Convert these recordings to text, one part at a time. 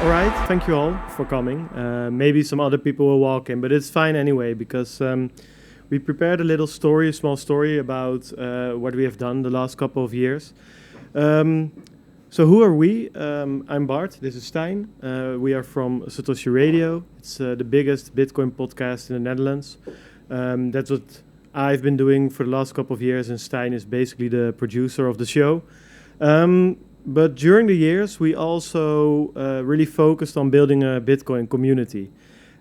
All right, thank you all for coming. Maybe some other people will walk in, but it's fine anyway because we prepared a little story, a small story about what we have done the last couple of years. So who are we? I'm Bart, this is Stijn. We are from Satoshi Radio. It's the biggest Bitcoin podcast in the Netherlands. That's what I've been doing for the last couple of years, and Stijn is basically the producer of the show. But during the years, we also really focused on building a Bitcoin community.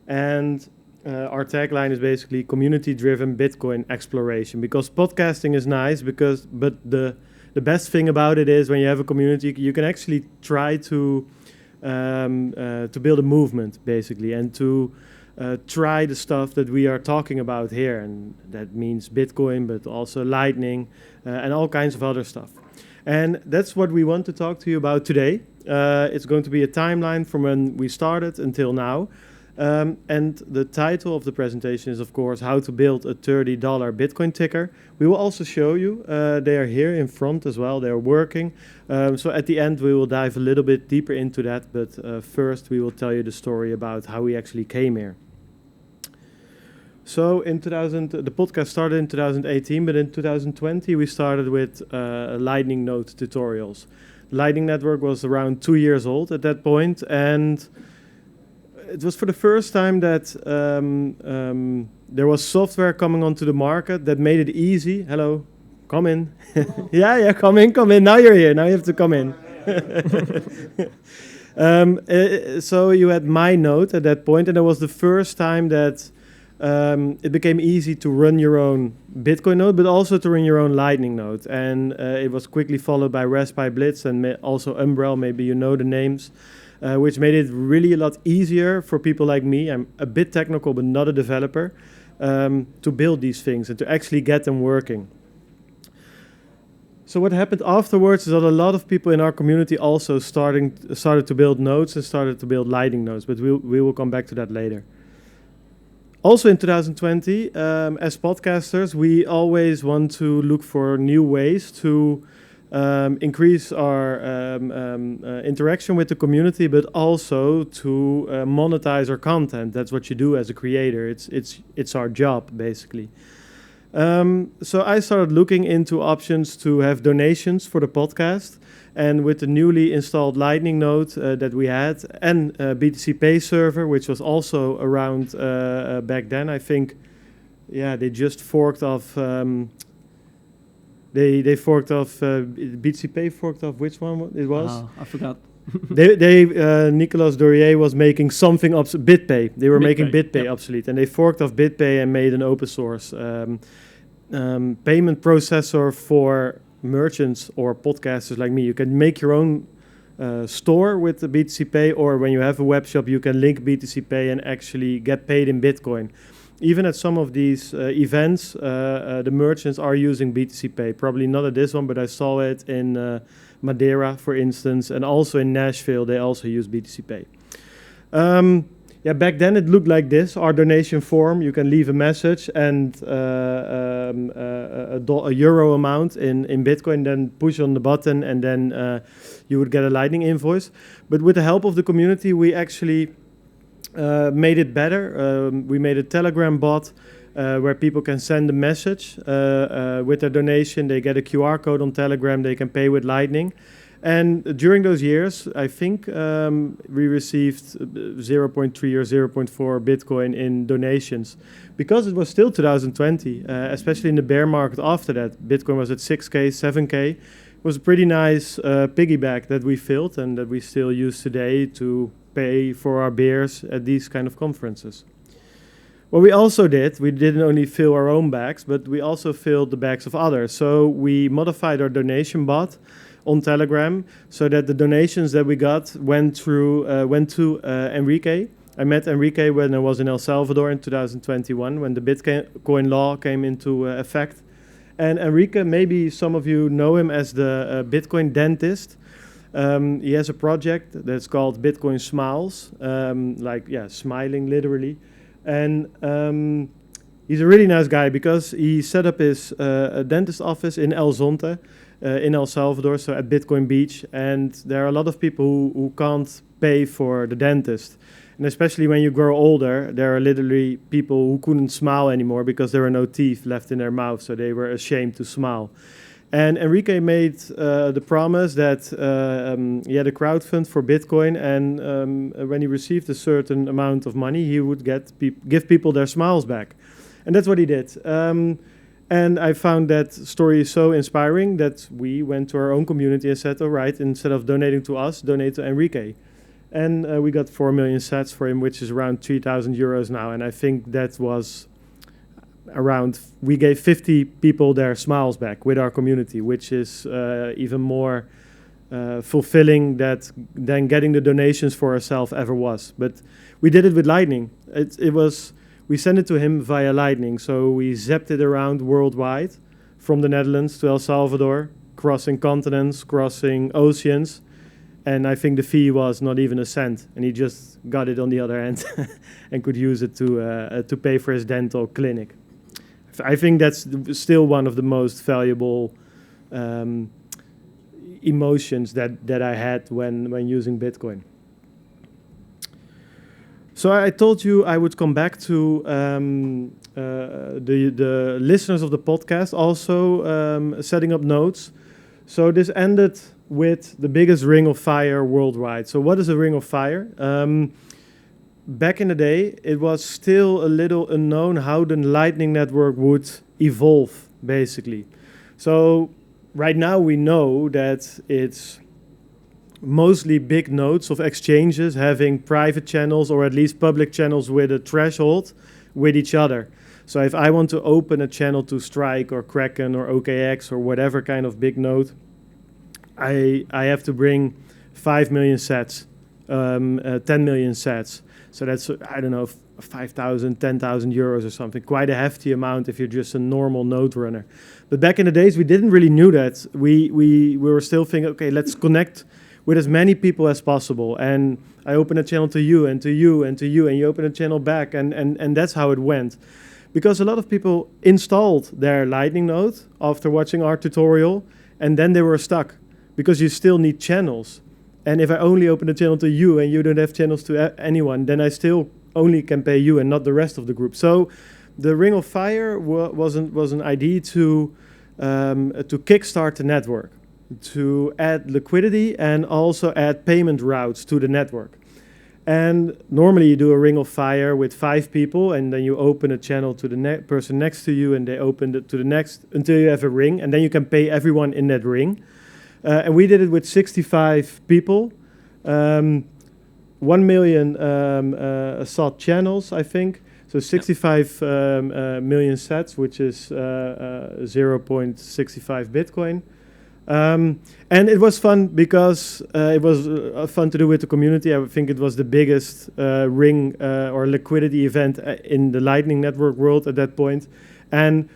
And our tagline is basically community-driven Bitcoin exploration. Because podcasting is nice, but the best thing about it is when you have a community, you can actually try to build a movement, basically, and to try the stuff that we are talking about here. And that means Bitcoin, but also Lightning, and all kinds of other stuff. And that's what we want to talk to you about today. It's going to be a timeline from when we started until now. And the title of the presentation is, of course, how to build a $30 Bitcoin ticker. We will also show you. They are here in front as well. They are working. So at the end, we will dive a little bit deeper into that. But first, we will tell you the story about how we actually came here. So in the podcast started in 2018, but in 2020 we started with Lightning node tutorials. Lightning Network was around 2 years old at that point, and it was for the first time that there was software coming onto the market that made it easy. Hello, come in. yeah, come in. Now you're here. Now you have to come in. So you had my node at that point, and it was the first time that it became easy to run your own Bitcoin node, but also to run your own Lightning node. And it was quickly followed by Raspberry Blitz and also Umbrel, maybe you know the names, which made it really a lot easier for people like me. I'm a bit technical, but not a developer, to build these things and to actually get them working. So what happened afterwards is that a lot of people in our community also started to build nodes and started to build Lightning nodes, but we will come back to that later. Also in 2020, as podcasters, we always want to look for new ways to increase our interaction with the community, but also to monetize our content. That's what you do as a creator. It's our job, basically. So I started looking into options to have donations for the podcast. And with the newly installed Lightning node that we had, and BTC Pay server, which was also around back then, I think, they just forked off. They forked off BTC Pay forked off which one it was? Oh, I forgot. Nicolas Dorier was making something BitPay. They were making BitPay obsolete, and they forked off BitPay and made an open source payment processor for merchants or podcasters like me. You can make your own store with the BTC Pay, or when you have a web shop, you can link BTC Pay and actually get paid in Bitcoin. Even at some of these events, the merchants are using BTC Pay. Probably not at this one, but I saw it in Madeira, for instance, and also in Nashville, they also use BTC Pay. Back then it looked like this, our donation form. You can leave a message and a euro amount in Bitcoin, then push on the button, and then you would get a Lightning invoice. But with the help of the community, we actually made it better. We made a Telegram bot where people can send a message with their donation. They get a QR code on Telegram. They can pay with Lightning. And during those years, I think we received 0.3 or 0.4 Bitcoin in donations. Because it was still 2020, especially in the bear market after that, Bitcoin was at 6K, 7K. It was a pretty nice piggyback that we filled and that we still use today to pay for our beers at these kind of conferences. What we also did, we didn't only fill our own bags, but we also filled the bags of others. So we modified our donation bot on Telegram so that the donations that we got went to Enrique. I met Enrique when I was in El Salvador in 2021 when the Bitcoin law came into effect. And Enrique, maybe some of you know him as the Bitcoin dentist. He has a project that's called Bitcoin Smiles, smiling literally. And he's a really nice guy because he set up his dentist office in El Zonte, in El Salvador, so at Bitcoin Beach. And there are a lot of people who can't pay for the dentist. And especially when you grow older, there are literally people who couldn't smile anymore because there were no teeth left in their mouth, so they were ashamed to smile. And Enrique made the promise that he had a crowdfund for Bitcoin, and when he received a certain amount of money, he would give people their smiles back. And that's what he did. And I found that story so inspiring that we went to our own community and said, all right, instead of donating to us, donate to Enrique. And we got 4 million sats for him, which is around 3,000 euros now. And I think that was we gave 50 people their smiles back with our community, which is even more fulfilling than getting the donations for ourselves ever was. But we did it with Lightning. We sent it to him via Lightning, so we zapped it around worldwide, from the Netherlands to El Salvador, crossing continents, crossing oceans, and I think the fee was not even a cent, and he just got it on the other end and could use it to pay for his dental clinic. I think that's still one of the most valuable emotions that I had when using Bitcoin. So I told you I would come back to the listeners of the podcast also setting up notes. So this ended with the biggest ring of fire worldwide. So what is a ring of fire? Back in the day, it was still a little unknown how the Lightning Network would evolve, basically. So right now we know that it's mostly big nodes of exchanges having private channels or at least public channels with a threshold with each other. So if I want to open a channel to Strike or Kraken or OKX or whatever kind of big node, I have to bring 5 million sats, 10 million sats. So that's, I don't know, 5,000, 10,000 euros or something. Quite a hefty amount if you're just a normal node runner. But back in the days, we didn't really knew that. We were still thinking, okay, let's connect with as many people as possible. And I open a channel to you and to you and to you, and you open a channel back. And that's how it went. Because a lot of people installed their Lightning node after watching our tutorial, and then they were stuck. Because you still need channels. And if I only open a channel to you and you don't have channels to anyone, then I still only can pay you and not the rest of the group. So the Ring of Fire was an idea to kickstart the network, to add liquidity and also add payment routes to the network. And normally you do a Ring of Fire with 5 people, and then you open a channel to the person next to you, and they open it to the next until you have a ring, and then you can pay everyone in that ring. And we did it with 65 people, 1 million SAT channels, I think. So 65 million sats, which is 0.65 Bitcoin. And it was fun because it was fun to do with the community. I think it was the biggest ring or liquidity event in the Lightning Network world at that point. And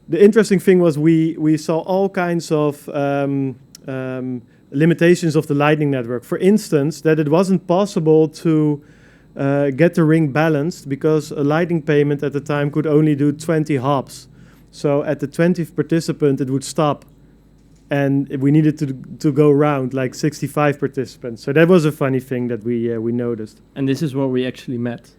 the interesting thing was we saw all kinds of limitations of the Lightning Network. For instance, that it wasn't possible to get the ring balanced because a Lightning payment at the time could only do 20 hops. So at the 20th participant, it would stop. And we needed to go around like 65 participants. So that was a funny thing that we noticed. And this is where we actually met.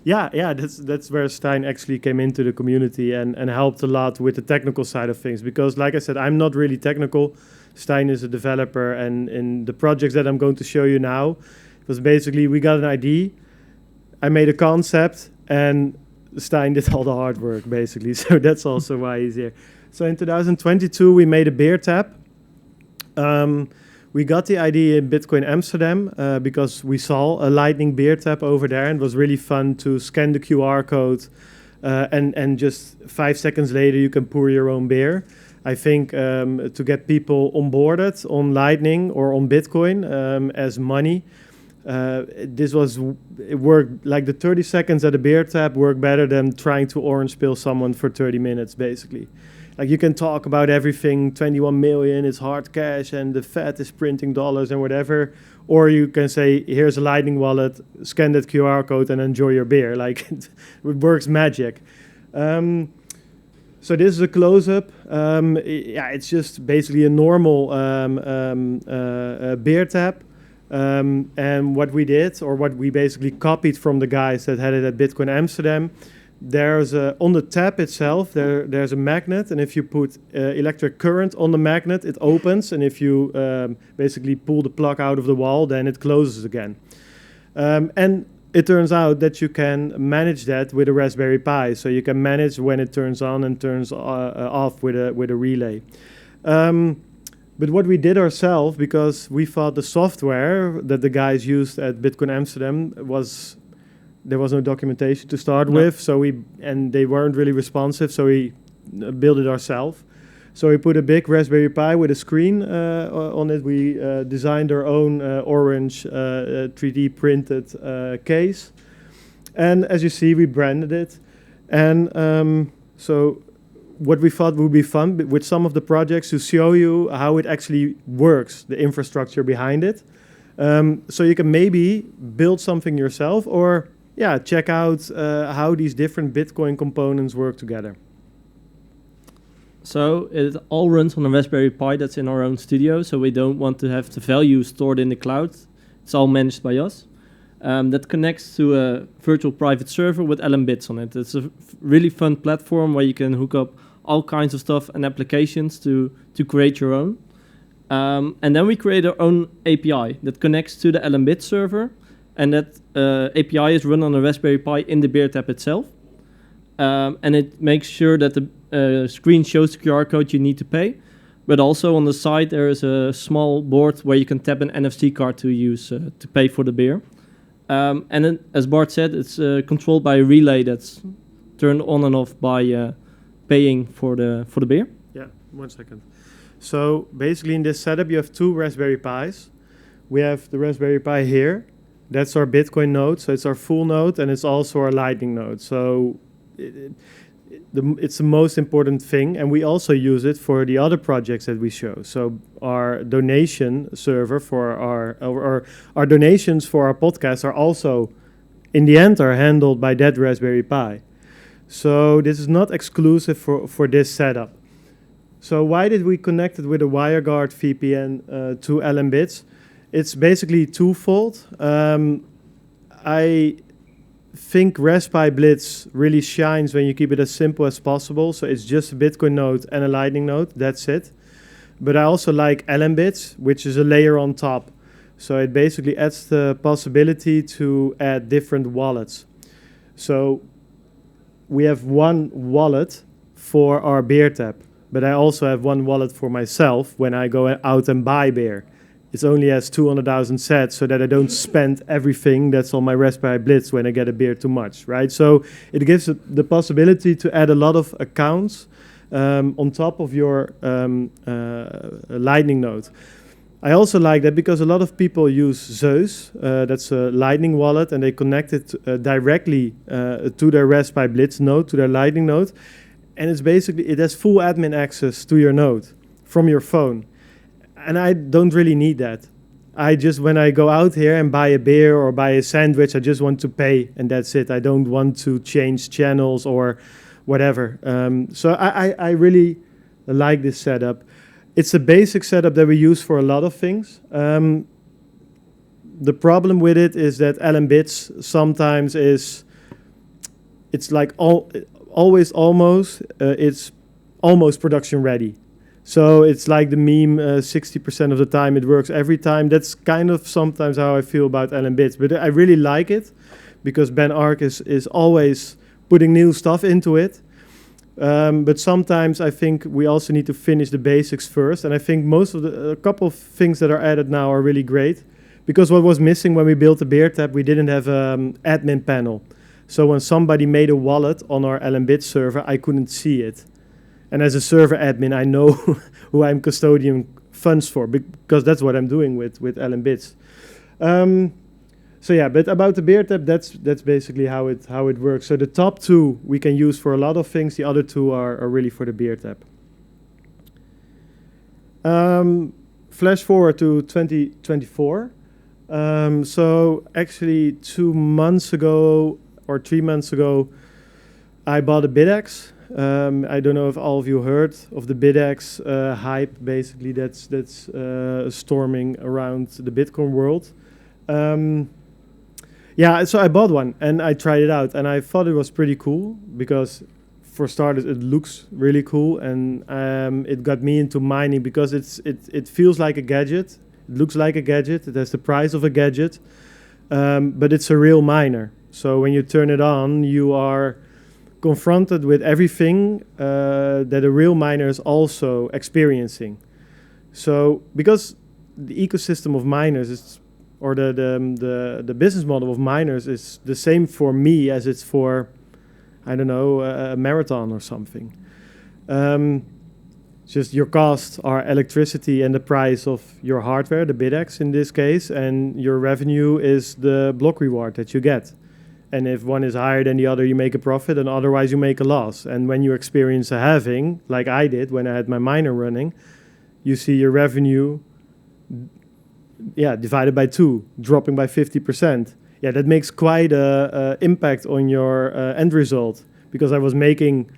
Yeah, that's where Stijn actually came into the community and helped a lot with the technical side of things. Because like I said, I'm not really technical. Stijn is a developer, and in the projects that I'm going to show you now, it was basically we got an idea, I made a concept, and Stijn did all the hard work, basically. So that's also why he's here. So in 2022, we made a beer tap. We got the idea in Bitcoin Amsterdam because we saw a Lightning beer tap over there, and it was really fun to scan the QR code and just 5 seconds later you can pour your own beer. I think to get people onboarded on Lightning or on Bitcoin as money, it worked like the 30 seconds at a beer tap worked better than trying to orange pill someone for 30 minutes, basically. Like you can talk about everything, 21 million, it's hard cash, and the Fed is printing dollars and whatever. Or you can say, here's a Lightning wallet, scan that QR code and enjoy your beer. Like it works magic. So this is a close-up. It's just basically a normal beer tap. And what we did, or what we basically copied from the guys that had it at Bitcoin Amsterdam, on the tab itself, there's a magnet, and if you put electric current on the magnet, it opens, and if you basically pull the plug out of the wall, then it closes again. And it turns out that you can manage that with a Raspberry Pi, so you can manage when it turns on and turns off with a relay. But what we did ourselves, because we thought the software that the guys used at Bitcoin Amsterdam there was no documentation to start with, and they weren't really responsive, so we built it ourselves. So we put a big Raspberry Pi with a screen on it. We designed our own orange 3D printed case, and as you see, we branded it. And so what we thought would be fun with some of the projects to show you how it actually works, the infrastructure behind it. So you can maybe build something yourself, or check out how these different Bitcoin components work together. So it all runs on a Raspberry Pi that's in our own studio, so we don't want to have the value stored in the cloud. It's all managed by us. That connects to a virtual private server with LM bits on it. It's a really fun platform where you can hook up all kinds of stuff and applications to create your own. And then we create our own API that connects to the LM bit server, and that API is run on a Raspberry Pi in the Beard app itself. And it makes sure that the screen shows the QR code you need to pay. But also on the side, there is a small board where you can tap an NFC card to use to pay for the beer. And then, as Bart said, it's controlled by a relay that's turned on and off by paying for the beer. Yeah, 1 second. So basically in this setup, you have two Raspberry Pis. We have the Raspberry Pi here. That's our Bitcoin node, so it's our full node, and it's also our Lightning node. So it's the most important thing, and we also use it for the other projects that we show. So our donation server for our donations for our podcast are also, in the end, are handled by that Raspberry Pi. So this is not exclusive for this setup. So why did we connect it with a WireGuard VPN to LM bits? It's basically twofold. I think Raspberry Blitz really shines when you keep it as simple as possible. So it's just a Bitcoin node and a Lightning node. That's it. But I also like LM bits, which is a layer on top. So it basically adds the possibility to add different wallets. So we have one wallet for our beer tap, but I also have one wallet for myself when I go out and buy beer. It only has 200,000 sats, so that I don't spend everything that's on my Raspberry Blitz when I get a beer too much, right? So it gives the possibility to add a lot of accounts on top of your Lightning node. I also like that because a lot of people use Zeus, that's a Lightning wallet, and they connect it directly to their Raspberry Blitz node, to their Lightning node. And it's basically, it has full admin access to your node from your phone. And I don't really need that. When I go out here and buy a beer or buy a sandwich, I just want to pay, and that's it. I don't want to change channels or whatever. So I really like this setup. It's a basic setup that we use for a lot of things. The problem with it is that LM bits sometimes it's like always almost, it's almost production ready. So it's like the meme, 60% of the time it works every time. That's kind of sometimes how I feel about LM bits. But I really like it because Ben Ark is always putting new stuff into it. But sometimes I think we also need to finish the basics first. And I think a couple of things that are added now are really great. Because what was missing when we built the beer tap, we didn't have an admin panel. So when somebody made a wallet on our LM bit server, I couldn't see it. And as a server admin, I know who I'm custodian funds for, because that's what I'm doing with LM bits. So yeah, but about the beer tap, that's basically how it works. So the top two we can use for a lot of things. The other two are really for the beer tap. Flash forward to 2024. So actually 2 months ago or 3 months ago, I bought a BitX. I don't know if all of you heard of the BitX hype, basically that's storming around the Bitcoin world. Yeah, so I bought one and I tried it out and I thought it was pretty cool because for starters it looks really cool and it got me into mining because it feels like a gadget. It looks like a gadget. It has the price of a gadget, but it's a real miner. So when you turn it on, you are confronted with everything that a real miner is also experiencing. So because the ecosystem of miners is, or the business model of miners is the same for me as it's for, I don't know, a marathon or something. Just your costs are electricity and the price of your hardware, the BitX in this case, and your revenue is the block reward that you get. And if one is higher than the other, you make a profit, and otherwise you make a loss. And when you experience a halving, like I did when I had my miner running, you see your revenue, divided by 2, dropping by 50%. Yeah, that makes quite a impact on your end result, because I was making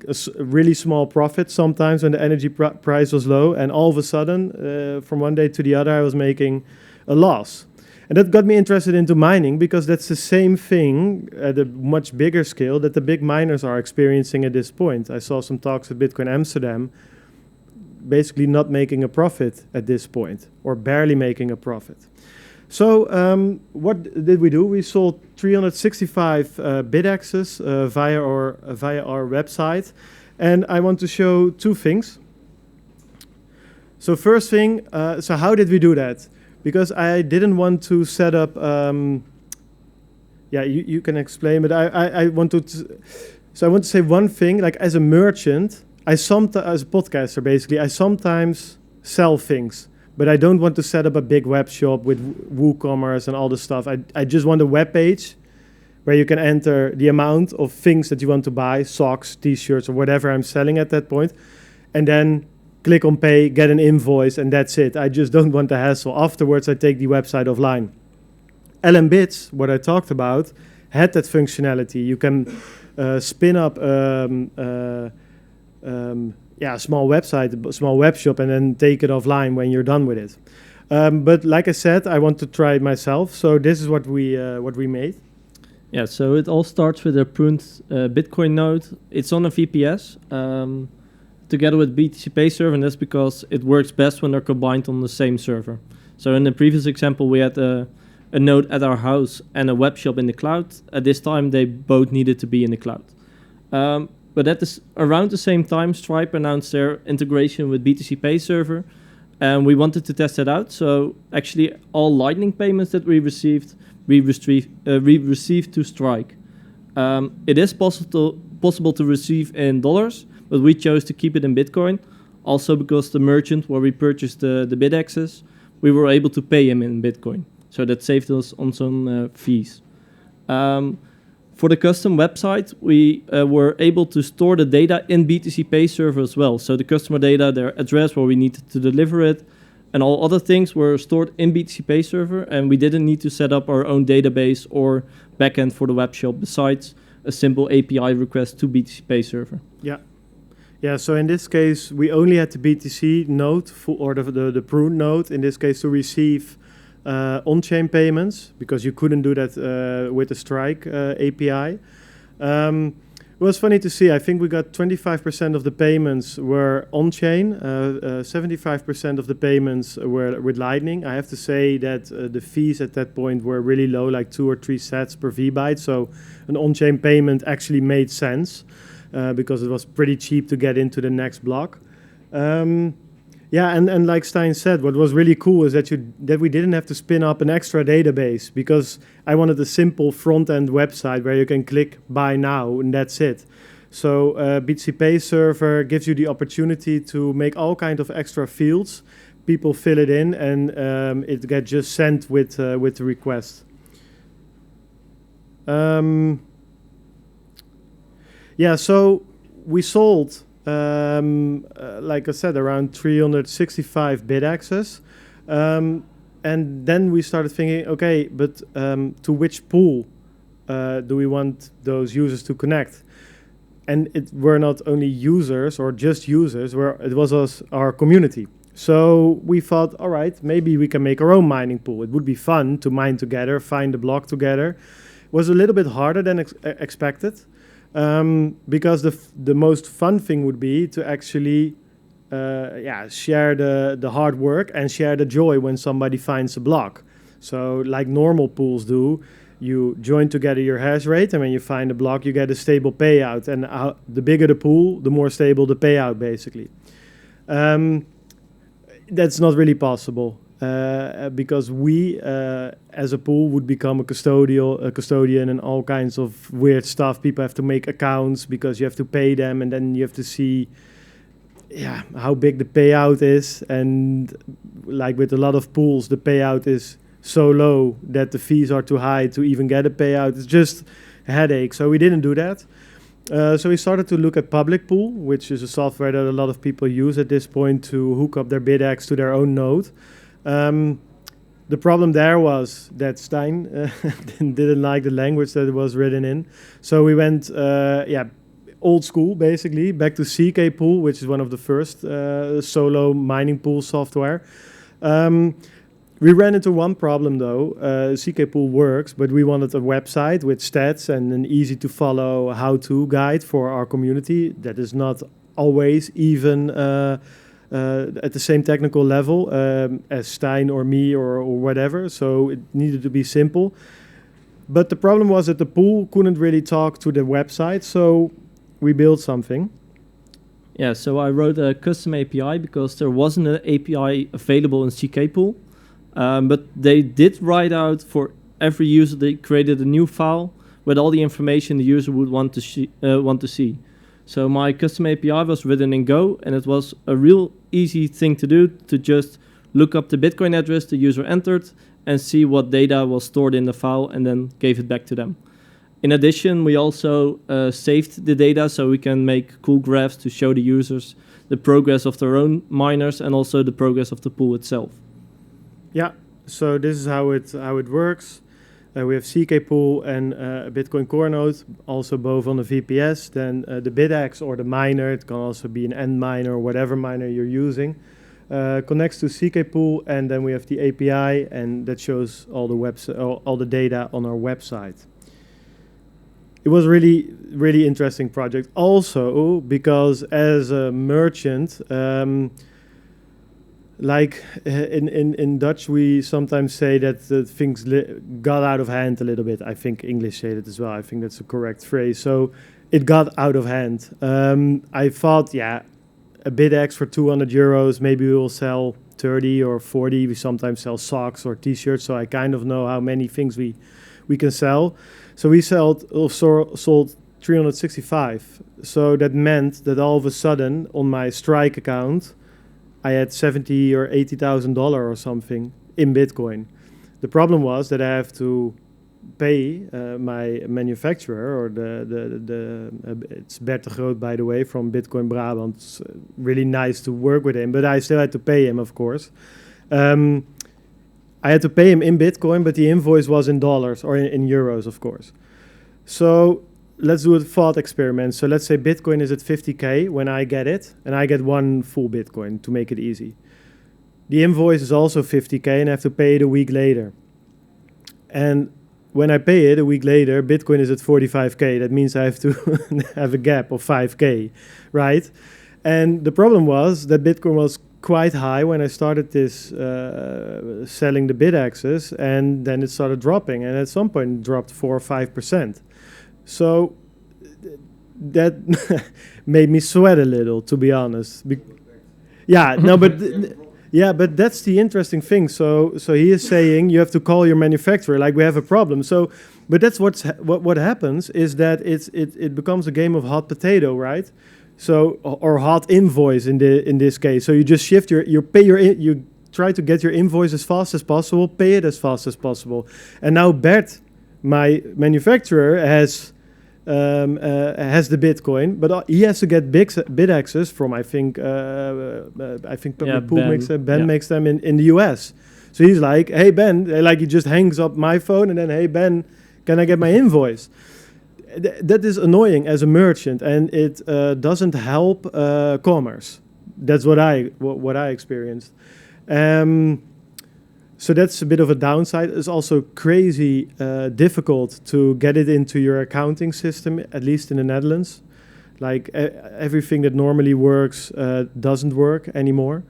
a really small profit sometimes when the energy price was low, and all of a sudden, from one day to the other, I was making a loss. And that got me interested into mining because that's the same thing at a much bigger scale that the big miners are experiencing at this point. I saw some talks at Bitcoin Amsterdam, basically not making a profit at this point, or barely making a profit. So what did we do? We sold 365 BitXs via our website, and I want to show 2 things. So first thing, so how did we do that? Because I didn't want to set up, you can explain, but I want to say one thing, like as a merchant, as a podcaster basically, I sometimes sell things, but I don't want to set up a big web shop with WooCommerce and all this stuff. I just want a web page where you can enter the amount of things that you want to buy, socks, t-shirts, or whatever I'm selling at that point, and then click on pay, get an invoice, and that's it. I just don't want the hassle. Afterwards, I take the website offline. LMBits, what I talked about, had that functionality. You can spin up a small website, a small web shop, and then take it offline when you're done with it. But like I said, I want to try it myself. So this is what we made. Yeah, so it all starts with a pruned Bitcoin node. It's on a VPS. Together with BTC Pay server, and that's because it works best when they're combined on the same server. So in the previous example, we had a node at our house and a web shop in the cloud. At this time, they both needed to be in the cloud. But around the same time, Stripe announced their integration with BTC Pay server, and we wanted to test it out. So actually, all Lightning payments that we received to Strike. It is possible to receive in dollars, but we chose to keep it in Bitcoin. Also because the merchant where we purchased the BitXs, we were able to pay him in Bitcoin. So that saved us on some fees. For the custom website, we were able to store the data in BTC Pay server as well. So the customer data, their address where we needed to deliver it, and all other things were stored in BTC Pay server, and we didn't need to set up our own database or backend for the web shop besides a simple API request to BTC Pay server. Yeah, so in this case, we only had the BTC node, or the prune node, in this case, to receive on-chain payments, because you couldn't do that with the Strike API. It was funny to see. I think we got 25% of the payments were on-chain, 75% of the payments were with Lightning. I have to say that the fees at that point were really low, like 2 or 3 sats per VByte, so an on-chain payment actually made sense. Because it was pretty cheap to get into the next block. And like Stijn said, what was really cool is that we didn't have to spin up an extra database, because I wanted a simple front-end website where you can click buy now and that's it. So BTC Pay server gives you the opportunity to make all kinds of extra fields. People fill it in and it gets just sent with the request. So we sold, like I said, around 365 BitXs. And then we started thinking, okay, but to which pool do we want those users to connect? and it were not only users or just users, it was us, our community. So we thought, all right, maybe we can make our own mining pool. It would be fun to mine together, find the block together. It was a little bit harder than expected, because the most fun thing would be to actually share the hard work and share the joy when somebody finds a block. So like normal pools do, you join together your hash rate, and when you find a block, you get a stable payout. And the bigger the pool, the more stable the payout, basically. That's not really possible, because we, as a pool, would become a custodian and all kinds of weird stuff. People have to make accounts because you have to pay them, and then you have to see how big the payout is. And like with a lot of pools, the payout is so low that the fees are too high to even get a payout. It's just a headache. So we didn't do that. So we started to look at Public Pool, which is a software that a lot of people use at this point to hook up their BitX to their own node. The problem there was that Stijn didn't like the language that it was written in. So we went, old school, basically, back to CK Pool, which is one of the first solo mining pool software. We ran into one problem, though. CK Pool works, but we wanted a website with stats and an easy-to-follow how-to guide for our community that is not always even at the same technical level as Stijn or me or whatever, so it needed to be simple. But the problem was that the pool couldn't really talk to the website, so we built something. Yeah, so I wrote a custom API because there wasn't an API available in CK Pool. But they did write out for every user, they created a new file with all the information the user would want to see. So my custom API was written in Go, and it was a real easy thing to do, to just look up the Bitcoin address the user entered and see what data was stored in the file, and then gave it back to them. In addition, we also saved the data so we can make cool graphs to show the users the progress of their own miners and also the progress of the pool itself. Yeah, so this is how it works. We have CK Pool and a Bitcoin Core node, also both on the VPS. Then the BitX or the miner, it can also be an end miner or whatever miner you're using, connects to CK Pool, and then we have the API, and that shows all the data on our website. It was really, really interesting project. Also, because as a merchant, like in Dutch, we sometimes say that things got out of hand a little bit. I think English say that as well. I think that's a correct phrase. So it got out of hand. I thought, a BitX for 200 euros, maybe we will sell 30 or 40. We sometimes sell socks or T-shirts, so I kind of know how many things we can sell. So we sold 365. So that meant that all of a sudden on my Strike account, I had $70,000 or $80,000 or something in Bitcoin. The problem was that I have to pay my manufacturer, or it's Bart de Groot, by the way, from Bitcoin Brabant. It's really nice to work with him, but I still had to pay him, of course. I had to pay him in Bitcoin, but the invoice was in dollars or in euros, of course. So let's do a thought experiment. So let's say Bitcoin is at 50K when I get it, and I get one full Bitcoin to make it easy. The invoice is also 50K, and I have to pay it a week later. And when I pay it a week later, Bitcoin is at 45K. That means I have to have a gap of 5K, right? And the problem was that Bitcoin was quite high when I started this selling the BitXs, and then it started dropping, and at some point it dropped 4 or 5%. So that made me sweat a little, to be honest. But that's the interesting thing. So he is saying you have to call your manufacturer, like we have a problem. So, but that's what happens is that it becomes a game of hot potato, right? So or hot invoice in this case. So you just shift you try to get your invoice as fast as possible, pay it as fast as possible, and now Bart, my manufacturer, has the Bitcoin, but he has to get BitXs from I think Ben makes them in the US. So he's like, hey Ben, like he just hangs up my phone and then, hey Ben, can I get my invoice? that is annoying as a merchant, and it doesn't help commerce. That's what I experienced. So that's a bit of a downside. It's also crazy difficult to get it into your accounting system, at least in the Netherlands. Like everything that normally works doesn't work anymore.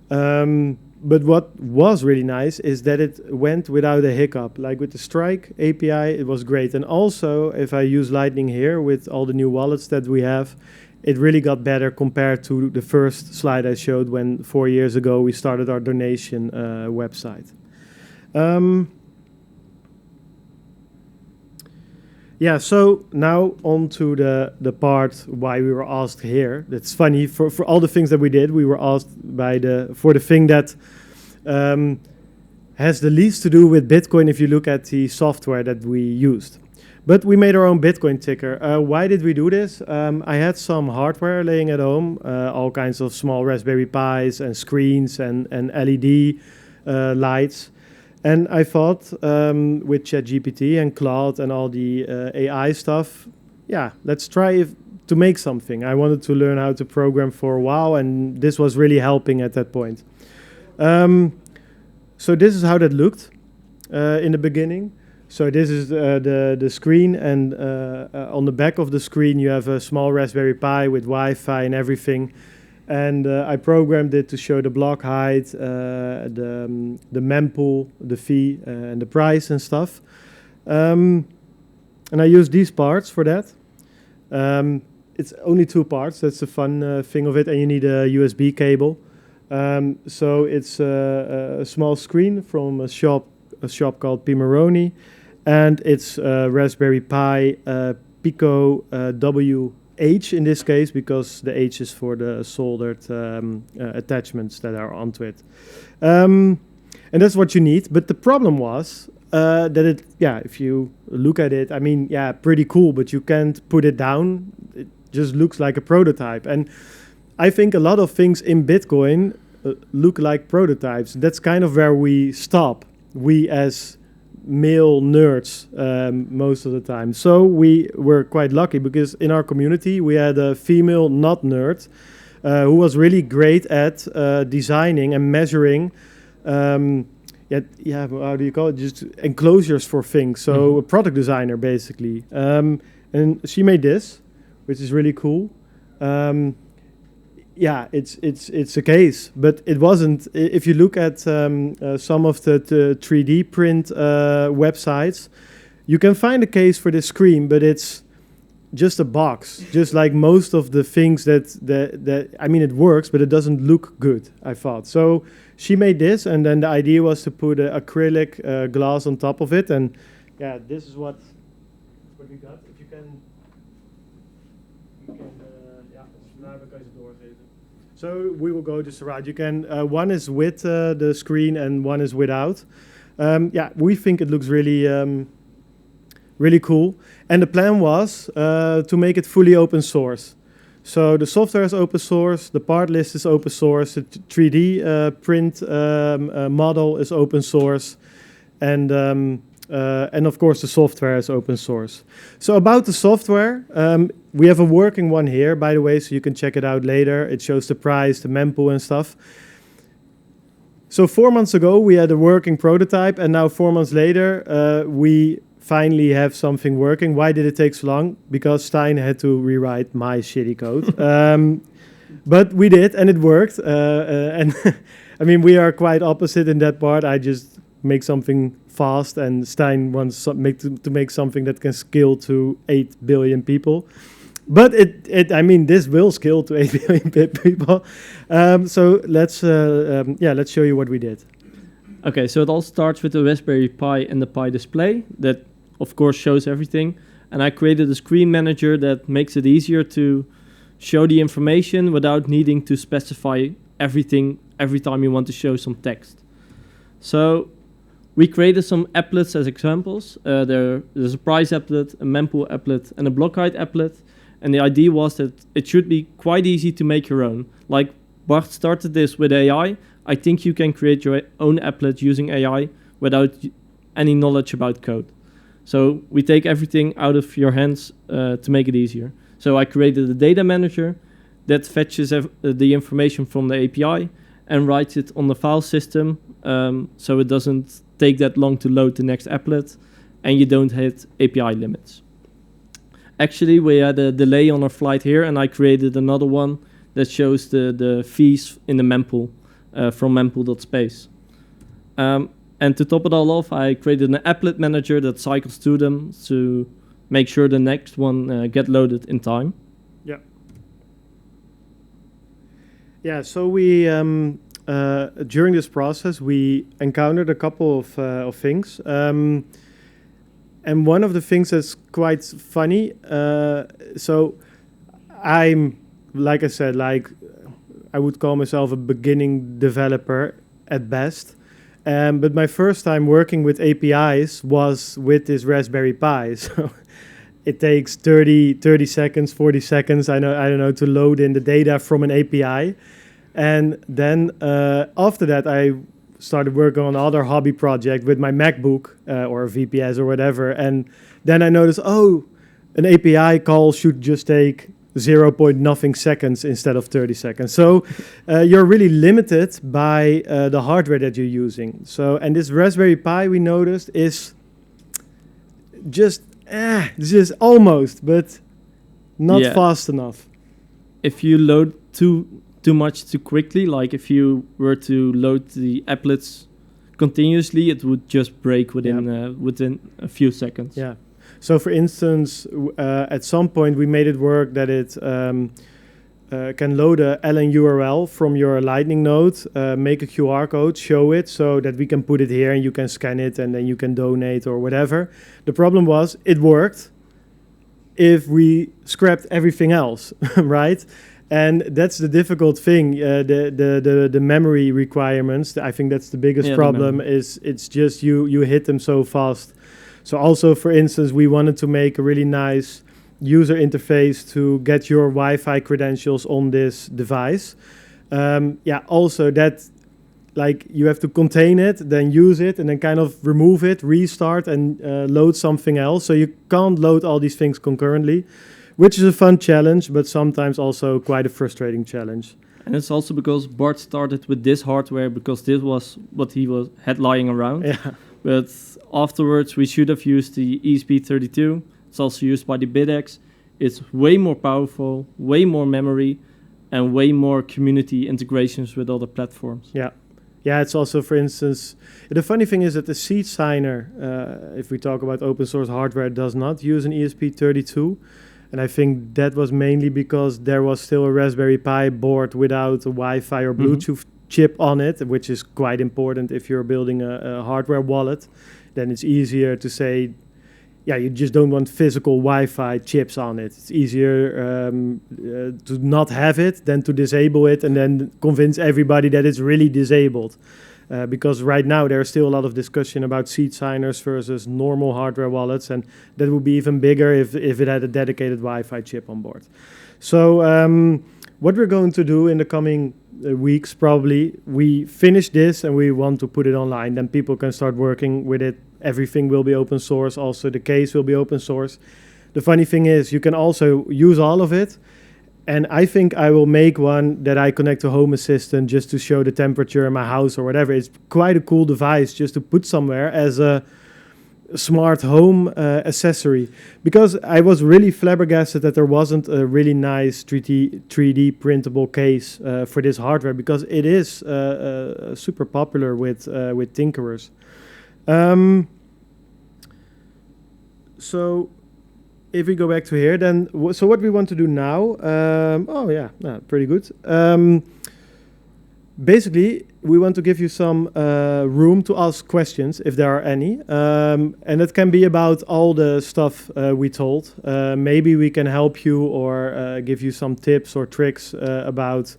But what was really nice is that it went without a hiccup. Like with the Strike API, it was great. And also, if I use Lightning here with all the new wallets that we have, it really got better compared to the first slide I showed when 4 years ago we started our donation website. Yeah, so now on to the part why we were asked here. That's funny, for all the things that we did, we were asked for the thing that has the least to do with Bitcoin if you look at the software that we used. But we made our own Bitcoin ticker. Why did we do this? I had some hardware laying at home, all kinds of small Raspberry Pis and screens and LED lights. And I thought with ChatGPT and Claude and all the AI stuff, yeah, let's try to make something. I wanted to learn how to program for a while, and this was really helping at that point. So this is how that looked in the beginning. So this is the screen, and on the back of the screen you have a small Raspberry Pi with Wi-Fi and everything. And I programmed it to show the block height, the mempool, the fee, and the price and stuff. And I used these parts for that. It's only 2 parts. That's the fun thing of it. And you need a USB cable. So it's a small screen from a shop called Pimeroni. And it's Raspberry Pi Pico WH in this case, because the H is for the soldered attachments that are onto it. And that's what you need. But the problem was that if you look at it, I mean, yeah, pretty cool, but you can't put it down. It just looks like a prototype. And I think a lot of things in Bitcoin look like prototypes. That's kind of where we stop. We as male nerds most of the time. So we were quite lucky because in our community we had a female not nerd who was really great at designing and measuring how do you call it? Just enclosures for things. So a product designer basically. And she made this, which is really cool. Yeah, it's a case, but it wasn't. If you look at some of the 3D print websites, you can find a case for this screen, but it's just a box, just like most of the things that I mean, it works, but it doesn't look good, I thought. So she made this, and then the idea was to put an acrylic glass on top of it, and yeah, this is what we got. If you can So we will go this around. You can one is with the screen and one is without. Yeah, we think it looks really cool. And the plan was to make it fully open source. So the software is open source, the part list is open source, the 3D print model is open source, and of course the software is open source. So about the software, we have a working one here, by the way, so you can check it out later. It shows the price, the mempool and stuff. So 4 months ago, we had a working prototype, and now 4 months later, we finally have something working. Why did it take so long? Because Stijn had to rewrite my shitty code. But we did, and it worked. And I mean, we are quite opposite in that part. I just make something fast, and Stijn wants to make something that can scale to 8 billion people. But I mean, this will scale to 8 billion people. So let's show you what we did. Okay, so it all starts with the Raspberry Pi and the Pi display that, of course, shows everything. And I created a screen manager that makes it easier to show the information without needing to specify everything every time you want to show some text. So we created some applets as examples. There's a price applet, a mempool applet, and a block height applet. And the idea was that it should be quite easy to make your own. Like Bart started this with AI. I think you can create your own applet using AI without any knowledge about code. So we take everything out of your hands to make it easier. So I created a data manager that fetches the information from the API and writes it on the file system, so it doesn't take that long to load the next applet, and you don't hit API limits. Actually, we had a delay on our flight here, and I created another one that shows the fees in the mempool from mempool.space. And to top it all off, I created an applet manager that cycles to them to make sure the next one get loaded in time. Yeah. Yeah, so we, during this process, we encountered a couple of things. And one of the things that's quite funny, so I'm, like I said, like I would call myself a beginning developer at best. But my first time working with APIs was with this Raspberry Pi. So it takes 30 seconds, 40 seconds, I don't know, to load in the data from an API. And then after that, I started working on another hobby project with my MacBook or VPS or whatever. And then I noticed, an API call should just take 0.nothing seconds instead of 30 seconds. So you're really limited by the hardware that you're using. So, and this Raspberry Pi, we noticed, is just almost, but not fast enough. If you load too much too quickly, like if you were to load the applets continuously, it would just break within a few seconds. Yeah. So, for instance, at some point we made it work that it can load a LN URL from your Lightning node, make a QR code, show it so that we can put it here and you can scan it and then you can donate or whatever. The problem was it worked if we scrapped everything else, right? And that's the difficult thing. The memory requirements, I think that's the biggest problem. Is it's just you hit them so fast. So also, for instance, we wanted to make a really nice user interface to get your Wi-Fi credentials on this device. Also that, like, you have to contain it, then use it, and then kind of remove it, restart, and load something else. So you can't load all these things concurrently, which is a fun challenge, but sometimes also quite a frustrating challenge. And it's also because Bart started with this hardware because this was what he had lying around. Yeah. But afterwards, we should have used the ESP32. It's also used by the BitX. It's way more powerful, way more memory, and way more community integrations with other platforms. Yeah. Yeah, it's also, for instance, the funny thing is that the seed signer, if we talk about open source hardware, does not use an ESP32. And I think that was mainly because there was still a Raspberry Pi board without a Wi-Fi or Bluetooth chip on it, which is quite important if you're building a hardware wallet. Then it's easier to say, you just don't want physical Wi-Fi chips on it. It's easier to not have it than to disable it and then convince everybody that it's really disabled. Because right now there's still a lot of discussion about seed signers versus normal hardware wallets, and that would be even bigger if it had a dedicated Wi-Fi chip on board. So what we're going to do in the coming weeks, probably, we finish this and we want to put it online. Then people can start working with it. Everything will be open source. Also, the case will be open source. The funny thing is you can also use all of it. And I think I will make one that I connect to Home Assistant just to show the temperature in my house or whatever. It's quite a cool device just to put somewhere as a smart home accessory. Because I was really flabbergasted that there wasn't a really nice 3D printable case for this hardware, because it is super popular with tinkerers. So if we go back to here, then so what we want to do now, pretty good. Basically, we want to give you some room to ask questions, if there are any. And it can be about all the stuff we told. Maybe we can help you or give you some tips or tricks about,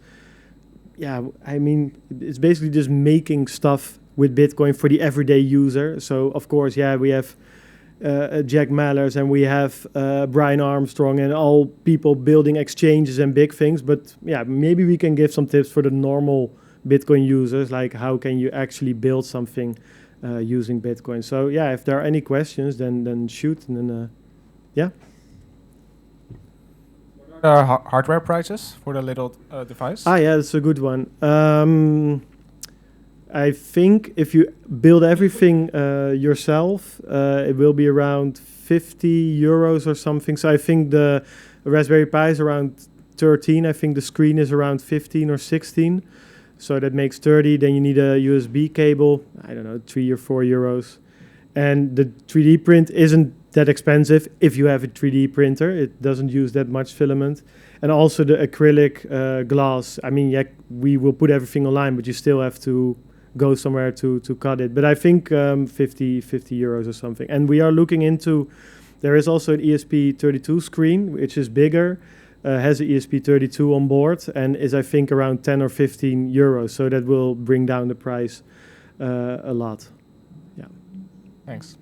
it's basically just making stuff with Bitcoin for the everyday user. So, of course, we have Jack Mallers and we have Brian Armstrong and all people building exchanges and big things. But maybe we can give some tips for the normal Bitcoin users, like how can you actually build something using Bitcoin. So yeah, if there are any questions, then shoot, and then yeah. Hardware prices for the little device? Yeah, that's a good one. I think if you build everything yourself, it will be around 50 euros or something. So I think the Raspberry Pi is around 13. I think the screen is around 15 or 16. So that makes 30. Then you need a USB cable, I don't know, 3 or 4 euros. And the 3D print isn't that expensive if you have a 3D printer. It doesn't use that much filament. And also the acrylic glass. I mean, yeah, we will put everything online, but you still have to go somewhere to cut it. But I think 50 euros or something. And we are looking into, there is also an ESP32 screen, which is bigger, has an ESP32 on board, and is, I think, around 10 or 15 euros. So that will bring down the price a lot. Yeah. Thanks.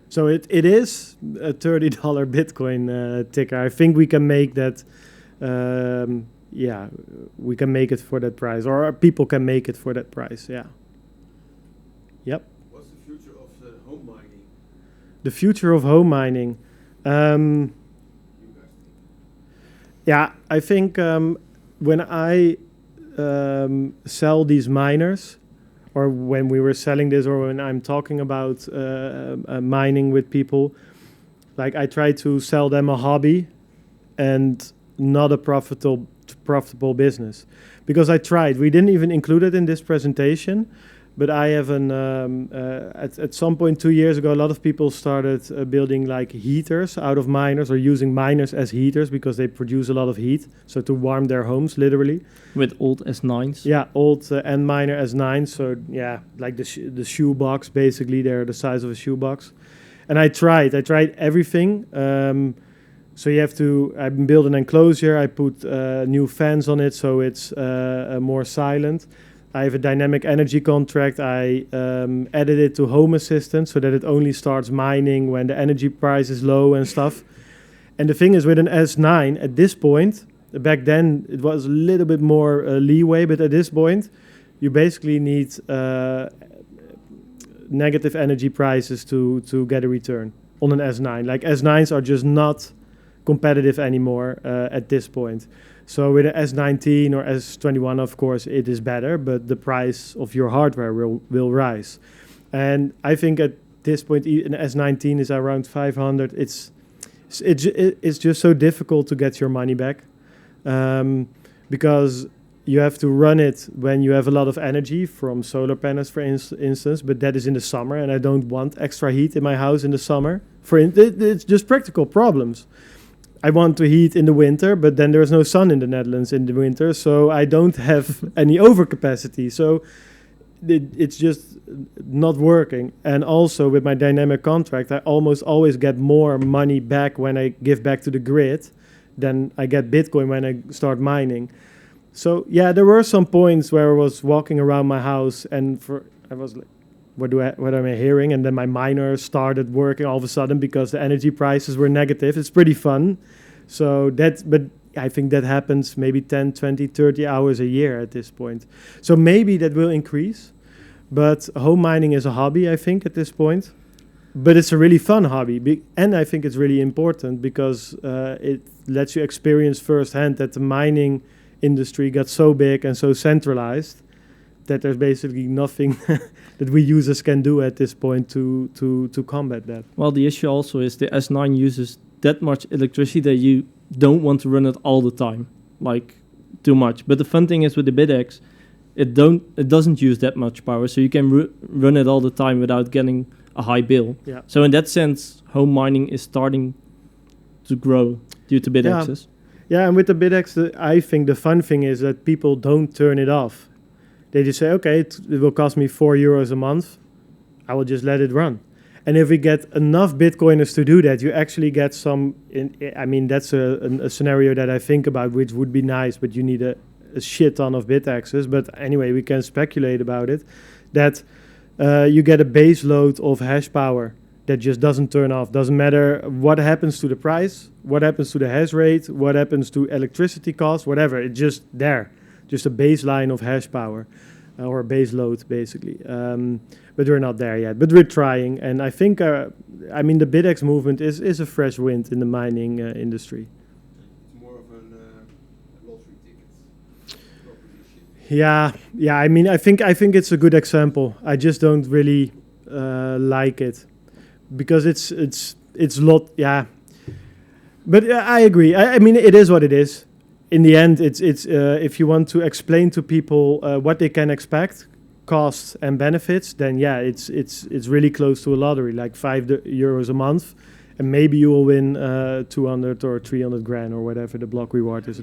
So it is a $30 Bitcoin ticker. I think we can make that, we can make it for that price, or people can make it for that price, yeah. Yep. What's the future of home mining? The future of home mining. Yeah, I think when I sell these miners, or when we were selling this, or when I'm talking about mining with people, like I try to sell them a hobby and not a profitable business. Because I tried. We didn't even include it in this presentation, but I have at some point 2 years ago, a lot of people started building like heaters out of miners, or using miners as heaters because they produce a lot of heat, so to warm their homes, literally. With old S9s? Yeah, old N miner S9, so yeah, like the shoebox, basically. They're the size of a shoebox. And I tried everything. So you have to, I built an enclosure, I put new fans on it so it's more silent. I have a dynamic energy contract. I added it to Home Assistant so that it only starts mining when the energy price is low and stuff. And the thing is, with an S9, at this point, back then it was a little bit more leeway, but at this point, you basically need negative energy prices to get a return on an S9. Like S9s are just not competitive anymore at this point. So with an S19 or S21, of course, it is better, but the price of your hardware will rise. And I think at this point, an S19 is around 500. It's just so difficult to get your money back because you have to run it when you have a lot of energy from solar panels, for instance, but that is in the summer, and I don't want extra heat in my house in the summer. It's just practical problems. I want to heat in the winter, but then there's no sun in the Netherlands in the winter, so I don't have any overcapacity. So it's just not working. And also with my dynamic contract, I almost always get more money back when I give back to the grid than I get Bitcoin when I start mining. So yeah, there were some points where I was walking around my house and I was like, what am I hearing? And then my miner started working all of a sudden because the energy prices were negative. It's pretty fun. So but I think that happens maybe 10, 20, 30 hours a year at this point. So maybe that will increase. But home mining is a hobby, I think, at this point. But it's a really fun hobby. And I think it's really important because it lets you experience firsthand that the mining industry got so big and so centralized that there's basically nothing that we users can do at this point to combat that. Well, the issue also is the S9 uses that much electricity that you don't want to run it all the time, like too much. But the fun thing is with the BitX, it doesn't use that much power, so you can run it all the time without getting a high bill. Yeah. So in that sense, home mining is starting to grow due to BitXs. Yeah, and with the BitX, I think the fun thing is that people don't turn it off. They just say, okay, it will cost me €4 a month. I will just let it run. And if we get enough Bitcoiners to do that, you actually get some, that's a scenario that I think about, which would be nice, but you need a shit ton of BitXs. But anyway, we can speculate about it, that you get a base load of hash power that just doesn't turn off. Doesn't matter what happens to the price, what happens to the hash rate, what happens to electricity costs, whatever. It's just there. Just a baseline of hash power. or base load basically. But we're not there yet. But we're trying, and I think the BitX movement is a fresh wind in the mining industry. It's more of a lottery ticket. Yeah. I mean, I think it's a good example. I just don't really like it because it's lot. Yeah, but I agree. I mean, it is what it is. In the end, it's if you want to explain to people what they can expect, costs and benefits, then yeah, it's really close to a lottery, like €5 a month, and maybe you will win 200 or 300 grand or whatever the block reward is.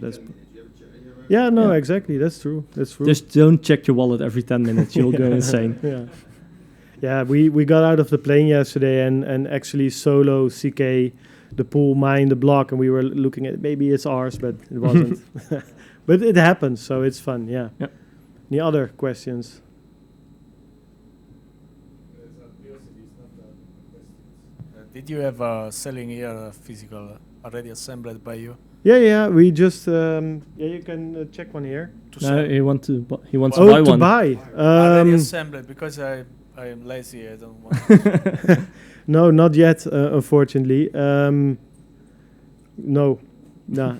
Yeah, no, exactly. That's true. Just don't check your wallet every 10 minutes. You'll go insane. Yeah. We got out of the plane yesterday and actually solo CK the pool mined the block, and we were looking at maybe it's ours, but it wasn't. But it happens, so it's fun. Yeah. Yep. Any other questions? Did you have selling here physical already assembled by you? Yeah. We just you can check one here. No, he wants to buy one. Already assembled, because I am lazy. I don't want. No, not yet, unfortunately. No.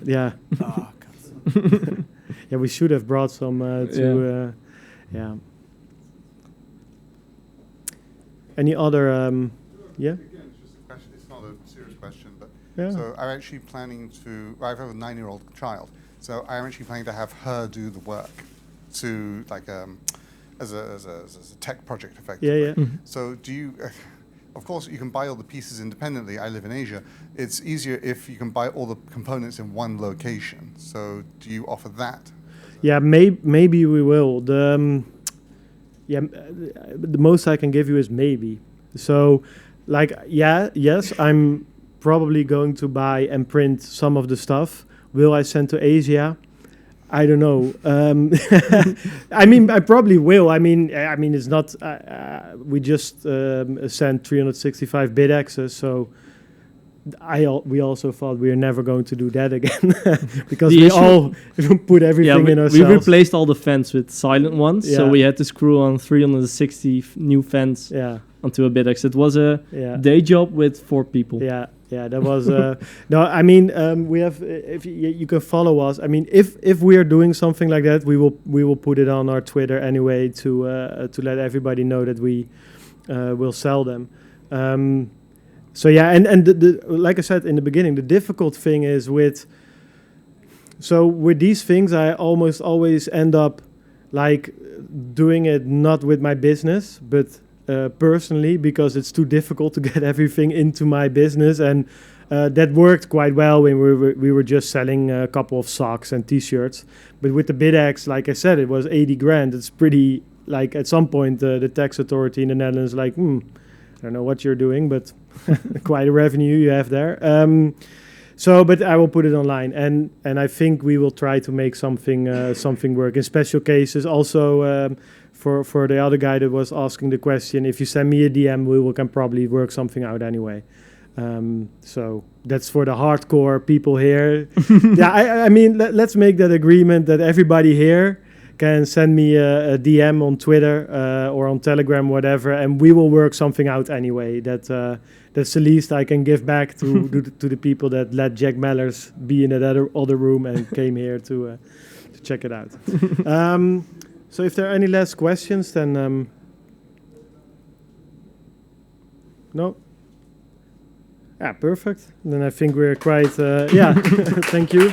Yeah. Oh, God. Yeah, we should have brought some yeah. Any other yeah? Again, it's just a question. It's not a serious question, but Yeah. so I'm actually planning to. I have a 9-year-old child, so I'm actually planning to have her do the work, to like as a tech project, effectively. Yeah. So do you? Of course, you can buy all the pieces independently. I live in Asia. It's easier if you can buy all the components in one location. So do you offer that? Yeah, maybe we will. The most I can give you is maybe. So, like, yes, I'm probably going to buy and print some of the stuff. Will I send to Asia? I don't know. I mean, I probably will. I mean, it's not. We just sent 365 bit access, so we also thought we are never going to do that again because we all put everything in ourselves. We replaced all the fans with silent ones, so Yeah. we had to screw on 360 new fans onto a BitX. It was a day job with 4 people. Yeah, that was no. I mean, we have. If you can follow us, I mean, if we are doing something like that, we will put it on our Twitter anyway to let everybody know that we will sell them. So yeah, and the like I said in the beginning, the difficult thing is with these things, I almost always end up like doing it not with my business, but personally, because it's too difficult to get everything into my business, and that worked quite well when we were just selling a couple of socks and t-shirts. But with the BitX, like I said, it was 80 grand. It's pretty, like, at some point the tax authority in the Netherlands like, I don't know what you're doing, but quite a revenue you have there. But I will put it online, and I think we will try to make something work in special cases. Also, for the other guy that was asking the question, if you send me a DM, we can probably work something out anyway. So that's for the hardcore people here. Yeah, I mean, let's make that agreement that everybody here can send me a DM on Twitter or on Telegram, whatever, and we will work something out anyway. That's the least I can give back to to the people that let Jack Mellers be in that other room and came here to check it out. So if there are any last questions, then no. Yeah, perfect. Then I think we're quite. Yeah. Thank you.